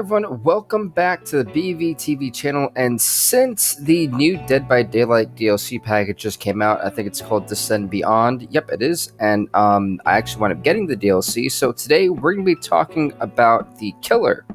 everyone, welcome back to the BVTV channel. And since the new Dead by Daylight DLC package just came out, I think it's called Descend Beyond. Yep, it is. And I actually wound up getting the DLC. So today we're going to be talking about the killer,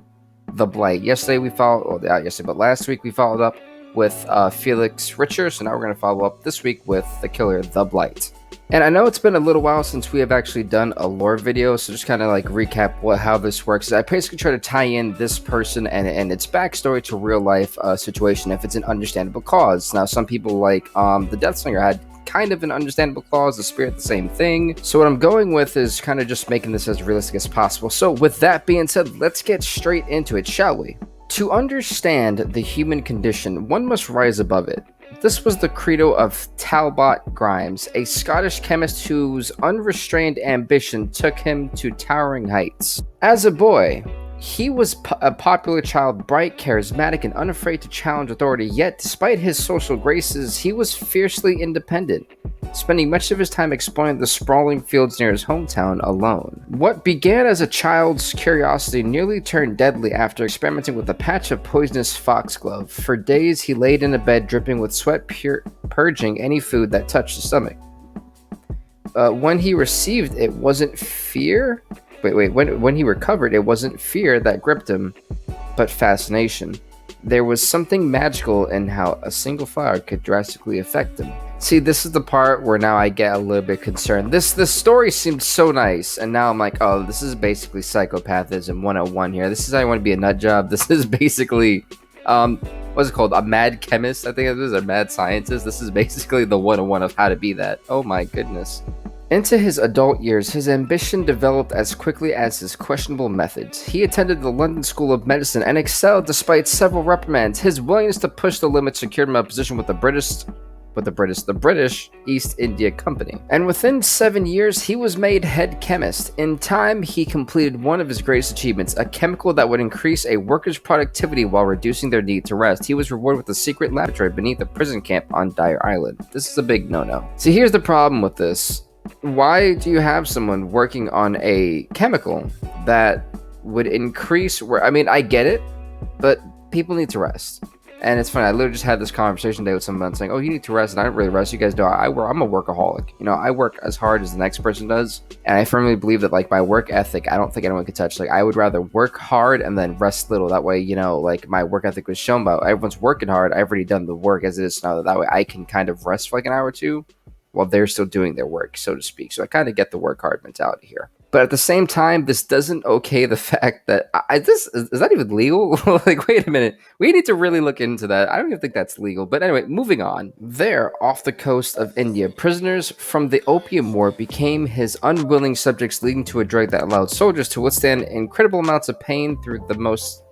the Blight. Yesterday we followed, well, not yesterday, but last week we followed up with Felix Richer. So now we're going to follow up this week with the killer, the Blight. And I know it's been a little while since we have actually done a lore video, so just kind of like recap how this works. I basically try to tie in this person and its backstory to real life situation if it's an understandable cause. Now, some people like the Deathslinger had kind of an understandable cause, the Spirit the same thing. So what I'm going with is kind of just making this as realistic as possible. So with that being said, let's get straight into it, shall we? To understand the human condition, one must rise above it. This was the credo of Talbot Grimes, a Scottish chemist whose unrestrained ambition took him to towering heights. As a boy, he was a popular child, bright, charismatic, and unafraid to challenge authority, yet despite his social graces, he was fiercely independent, spending much of his time exploring the sprawling fields near his hometown alone. What began as a child's curiosity nearly turned deadly after experimenting with a patch of poisonous foxglove. For days, he laid in a bed dripping with sweat, purging any food that touched the stomach. When he received it, wasn't fear? When he recovered, it wasn't fear that gripped him, but fascination. There was something magical in how a single flower could drastically affect him. See, this is the part where now I get a little bit concerned. This story seemed so nice, and now I'm like, oh, this is basically psychopathism 101 here. This is how I want to be a nut job. This is basically, what's it called? A mad chemist, I think it is, a mad scientist. This is basically the 101 of how to be that. Oh my goodness. Into his adult years, his ambition developed as quickly as his questionable methods. He attended the London School of Medicine and excelled despite several reprimands. His willingness to push the limits secured him a position with the British East India Company. And within 7 years, he was made head chemist. In time, he completed one of his greatest achievements, a chemical that would increase a worker's productivity while reducing their need to rest. He was rewarded with a secret laboratory beneath a prison camp on Dyer Island. This is a big no-no. See, here's the problem with this. Why do you have someone working on a chemical that would increase I mean, I get it, but people need to rest. And it's funny, I literally just had this conversation today with someone saying, oh, you need to rest, and I don't really rest. You guys know I'm a workaholic. You know, I work as hard as the next person does, and I firmly believe that, like, my work ethic, I don't think anyone could touch. Like, I would rather work hard and then rest little. That way, you know, like, my work ethic was shown by everyone's working hard. I've already done the work as it is now. That way I can kind of rest for like an hour or two while they're still doing their work, so to speak. So I kind of get the work hard mentality here. But at the same time, this doesn't okay the fact that is that even legal? Like, wait a minute. We need to really look into that. I don't even think that's legal. But anyway, moving on. There, off the coast of India, prisoners from the Opium War became his unwilling subjects, leading to a drug that allowed soldiers to withstand incredible amounts of pain through the most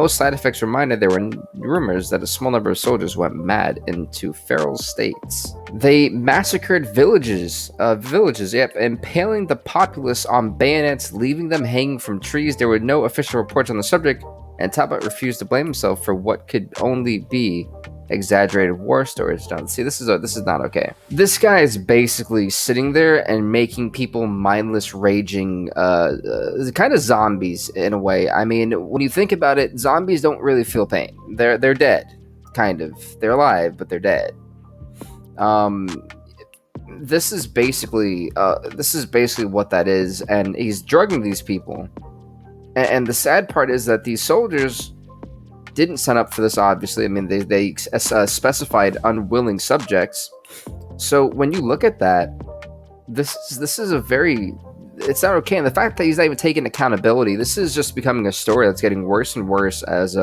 side effects reminded there were rumors that a small number of soldiers went mad into feral states. They massacred villages, impaling the populace on bayonets, leaving them hanging from trees. There were no official reports on the subject, and Talbot refused to blame himself for what could only be exaggerated war stories done. See, this is not okay. This guy is basically sitting there and making people mindless raging kind of zombies in a way. I mean, when you think about it, zombies don't really feel pain. They're dead, kind of. They're alive, but they're dead. This is basically what that is, and he's drugging these people. And the sad part is that these soldiers didn't sign up for this, obviously. I mean, they specified unwilling subjects. So when you look at that, this is a very, it's not okay. And the fact that he's not even taking accountability, this is just becoming a story that's getting worse and worse as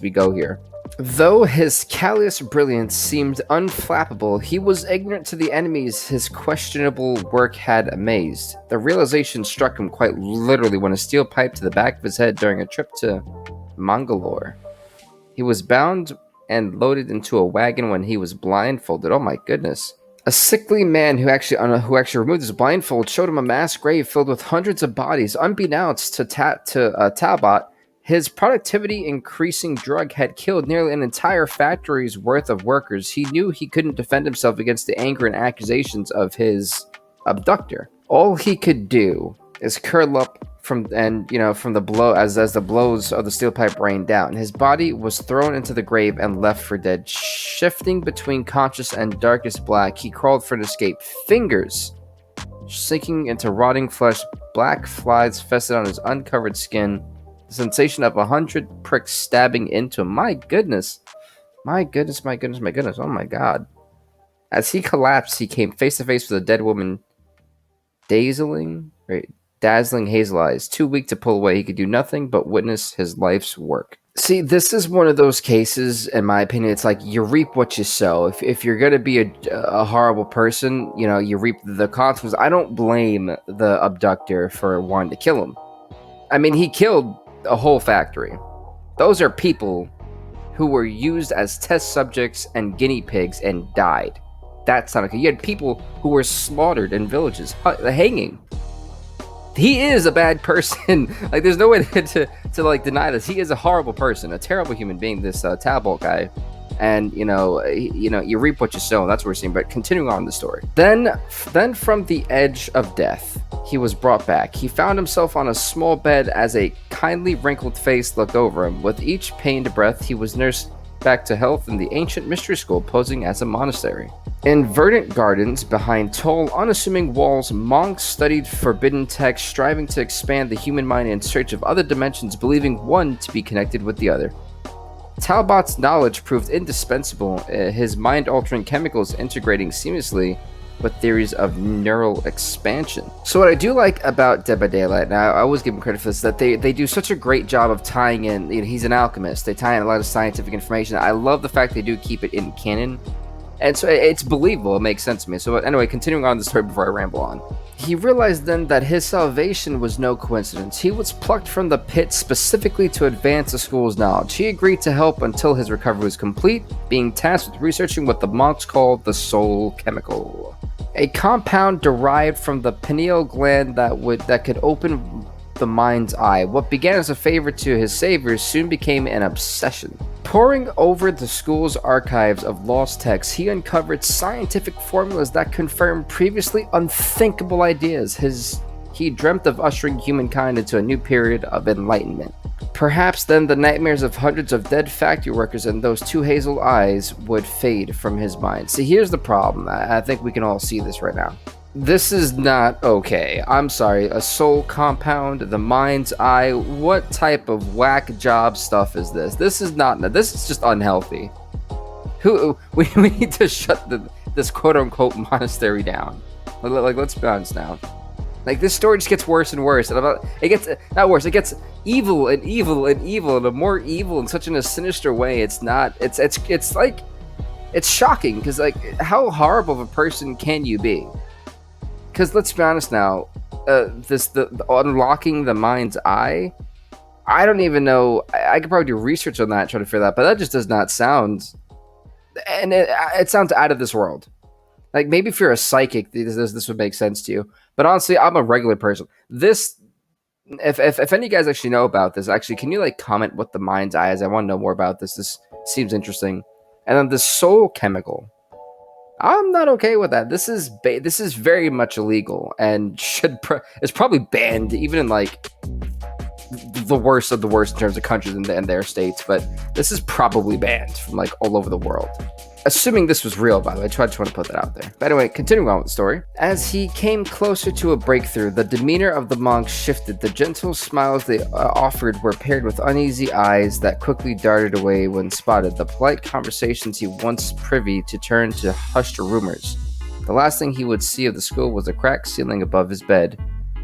we go here. Though his callous brilliance seemed unflappable, he was ignorant to the enemies his questionable work had amazed. The realization struck him quite literally when a steel pipe to the back of his head during a trip to Mangalore. He was bound and loaded into a wagon when he was blindfolded. Oh my goodness. A sickly man who actually removed his blindfold showed him a mass grave filled with hundreds of bodies. Unbeknownst to Talbot, his productivity increasing drug had killed nearly an entire factory's worth of workers. He knew he couldn't defend himself against the anger and accusations of his abductor. All he could do is curl up from the blow as the blows of the steel pipe rained down. His body was thrown into the grave and left for dead. Shifting between conscious and darkest black, he crawled for an escape. Fingers sinking into rotting flesh, black flies fested on his uncovered skin. The sensation of 100 pricks stabbing into him. My goodness. My goodness, my goodness, my goodness. Oh my god. As he collapsed, he came face to face with a dead woman. Dazzling hazel eyes. Too weak to pull away, he could do nothing but witness his life's work. See, this is one of those cases, in my opinion, it's like you reap what you sow. If you're going to be a horrible person, you reap the consequences. I don't blame the abductor for wanting to kill him. I mean, he killed a whole factory. Those are people who were used as test subjects and guinea pigs and died. That's not okay. You had people who were slaughtered in villages, hanging. He is a bad person. Like, there's no way to deny this. He is a horrible person, a terrible human being, this Talbot guy. And, you reap what you sow. That's what we're seeing. But continuing on the story. Then from the edge of death, he was brought back. He found himself on a small bed as a kindly wrinkled face looked over him. With each pained breath, he was nursed back to health in the ancient mystery school posing as a monastery. In verdant gardens, behind tall, unassuming walls, monks studied forbidden texts, striving to expand the human mind in search of other dimensions, believing one to be connected with the other. Talbot's knowledge proved indispensable, his mind-altering chemicals integrating seamlessly with theories of neural expansion. So what I do like about Dead by Daylight, and I always give him credit for this, that they do such a great job of tying in, he's an alchemist, they tie in a lot of scientific information. I love the fact they do keep it in canon. And so it's believable, it makes sense to me. So anyway, continuing on the story before I ramble on. He realized then that his salvation was no coincidence. He was plucked from the pit specifically to advance the school's knowledge. He agreed to help until his recovery was complete, being tasked with researching what the monks called the soul chemical. A compound derived from the pineal gland that could open the mind's eye. What began as a favor to his saviors soon became an obsession. Poring over the school's archives of lost texts, he uncovered scientific formulas that confirmed previously unthinkable ideas. He dreamt of ushering humankind into a new period of enlightenment. Perhaps then the nightmares of hundreds of dead factory workers and those two hazel eyes would fade from his mind. See, here's the problem. I think we can all see this right now. This is not okay. I'm sorry. A soul compound, the mind's eye. What type of whack job stuff is this? This is just unhealthy. We need to shut this quote unquote monastery down. Like, let's be honest now. Like, this story just gets worse and worse. And it gets not worse. It gets evil and evil and evil and more evil in such a sinister way. It's like it's shocking because, like, how horrible of a person can you be? Because let's be honest now, the unlocking the mind's eye, I don't even know. I could probably do research on that, try to figure that, but that just does not sound, and it sounds out of this world. Like, maybe if you're a psychic, this would make sense to you. But honestly, I'm a regular person. If any of you guys actually know about this, actually, can you like comment what the mind's eye is? I want to know more about this. This seems interesting. And then the soul chemical. I'm not okay with that. This is very much illegal and it's probably banned even in like the worst of the worst in terms of countries and their states. But this is probably banned from like all over the world. Assuming this was real, by the way. I just want to put that out there. But anyway, continuing on with the story. As he came closer to a breakthrough, the demeanor of the monks shifted. The gentle smiles they offered were paired with uneasy eyes that quickly darted away when spotted. The polite conversations he once privy to turned to hushed rumors. The last thing he would see of the school was a cracked ceiling above his bed,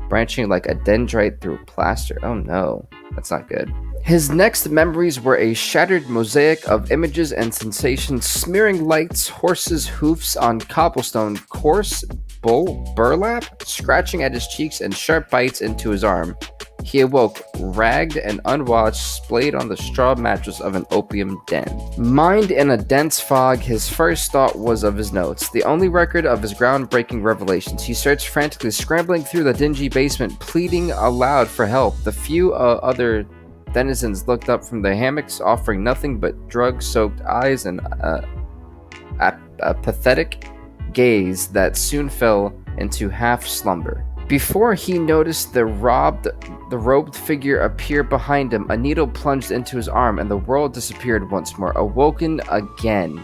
branching like a dendrite through plaster. Oh no, that's not good. His next memories were a shattered mosaic of images and sensations, smearing lights, horses' hoofs on cobblestone, coarse burlap, scratching at his cheeks and sharp bites into his arm. He awoke, ragged and unwashed, splayed on the straw mattress of an opium den. Mind in a dense fog, his first thought was of his notes, the only record of his groundbreaking revelations. He searched frantically, scrambling through the dingy basement, pleading aloud for help. The few other denizens looked up from their hammocks, offering nothing but drug-soaked eyes and a pathetic gaze that soon fell into half slumber. Before he noticed the robed figure appear behind him, a needle plunged into his arm and the world disappeared once more, awoken again.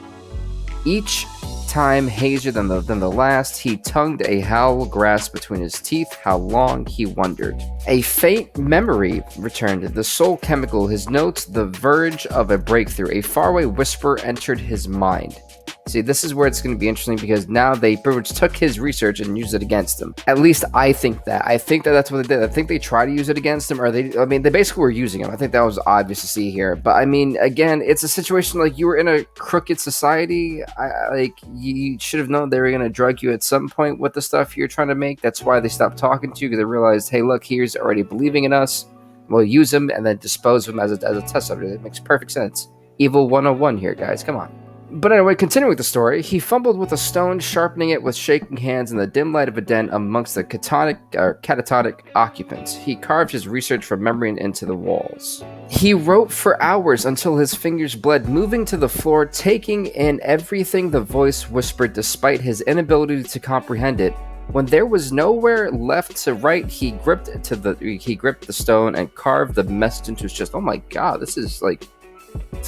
Each time hazier than the last, he tongued a howl grasp between his teeth. How long, he wondered. A faint memory returned, the soul chemical, his notes, the verge of a breakthrough. A faraway whisper entered his mind. See, this is where it's going to be interesting because now they pretty much took his research and used it against him. At least I think that. I think that that's what they did. I think they tried to use it against him, or they basically were using him. I think that was obvious to see here. But I mean, again, it's a situation like you were in a crooked society. You should have known they were going to drug you at some point with the stuff you're trying to make. That's why they stopped talking to you, because they realized, hey, look, he's already believing in us. We'll use him and then dispose of him as a test subject. It makes perfect sense. Evil 101 here, guys. Come on. But anyway, continuing with the story, he fumbled with a stone, sharpening it with shaking hands in the dim light of a den amongst the catatonic occupants. He carved his research from memory into the walls. He wrote for hours until his fingers bled, moving to the floor, taking in everything the voice whispered despite his inability to comprehend it. When there was nowhere left to write, he gripped the stone and carved the message into his chest. Oh my god, this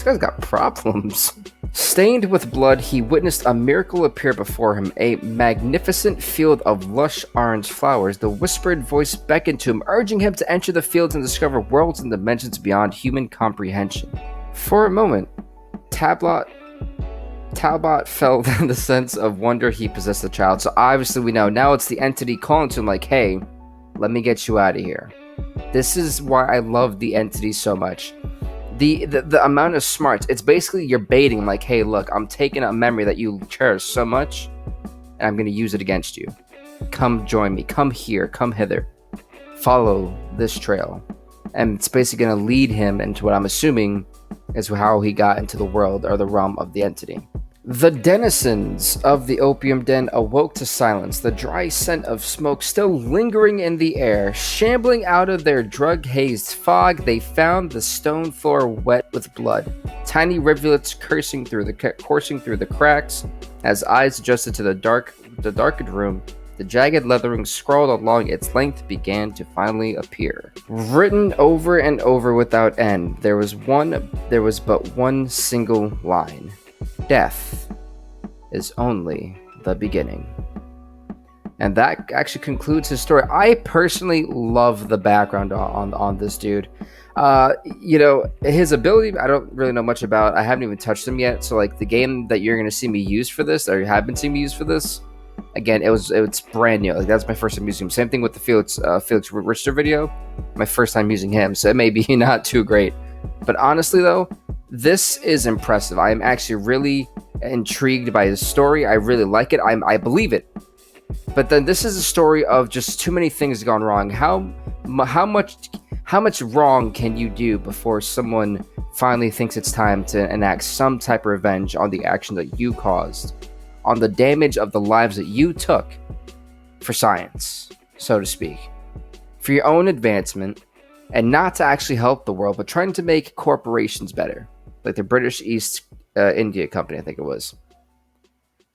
guy's got problems. Stained with blood, he witnessed a miracle appear before him, a magnificent field of lush orange flowers. The whispered voice beckoned to him, urging him to enter the fields and discover worlds and dimensions beyond human comprehension. For a moment, Talbot felt the sense of wonder he possessed the child. So obviously we know, now it's the entity calling to him like, hey, let me get you out of here. This is why I love the entity so much. The amount of smarts, it's basically you're baiting like, hey, look, I'm taking a memory that you cherish so much and I'm going to use it against you. Come join me. Come here. Come hither. Follow this trail. And it's basically going to lead him into what I'm assuming is how he got into the world or the realm of the entity. The denizens of the opium den awoke to silence, the dry scent of smoke still lingering in the air. Shambling out of their drug-hazed fog, they found the stone floor wet with blood. Tiny rivulets coursing through the cracks. As eyes adjusted to the darkened room, the jagged lettering scrawled along its length began to finally appear. Written over and over without end, there was but one single line. Death is only the beginning. And that actually concludes his story. I personally love the background on this dude. His ability, I don't really know much about. I haven't even touched him yet. So like the game that you're going to see me use for this, or you have been seeing me use for this, again, it's brand new. Like that's my first time using him. Same thing with the Felix Richter video. My first time using him. So it may be not too great. But honestly though, this is impressive. I am actually really intrigued by his story. I really like it. I believe it. But then this is a story of just too many things gone wrong. How much wrong can you do before someone finally thinks it's time to enact some type of revenge on the action that you caused, on the damage of the lives that you took for science, so to speak, for your own advancement, and not to actually help the world, but trying to make corporations better, like the British East India Company, I think it was.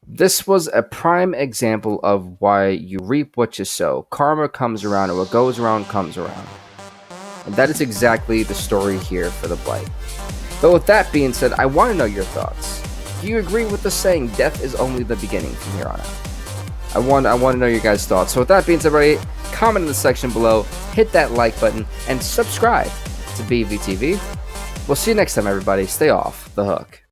This was a prime example of why you reap what you sow. Karma comes around, and what goes around comes around. And that is exactly the story here for the Blight. But with that being said, I want to know your thoughts. Do you agree with the saying, death is only the beginning from here on out? I want to know your guys' thoughts. So with that being said, everybody, comment in the section below, hit that like button, and subscribe to BVTV. We'll see you next time, everybody. Stay off the hook.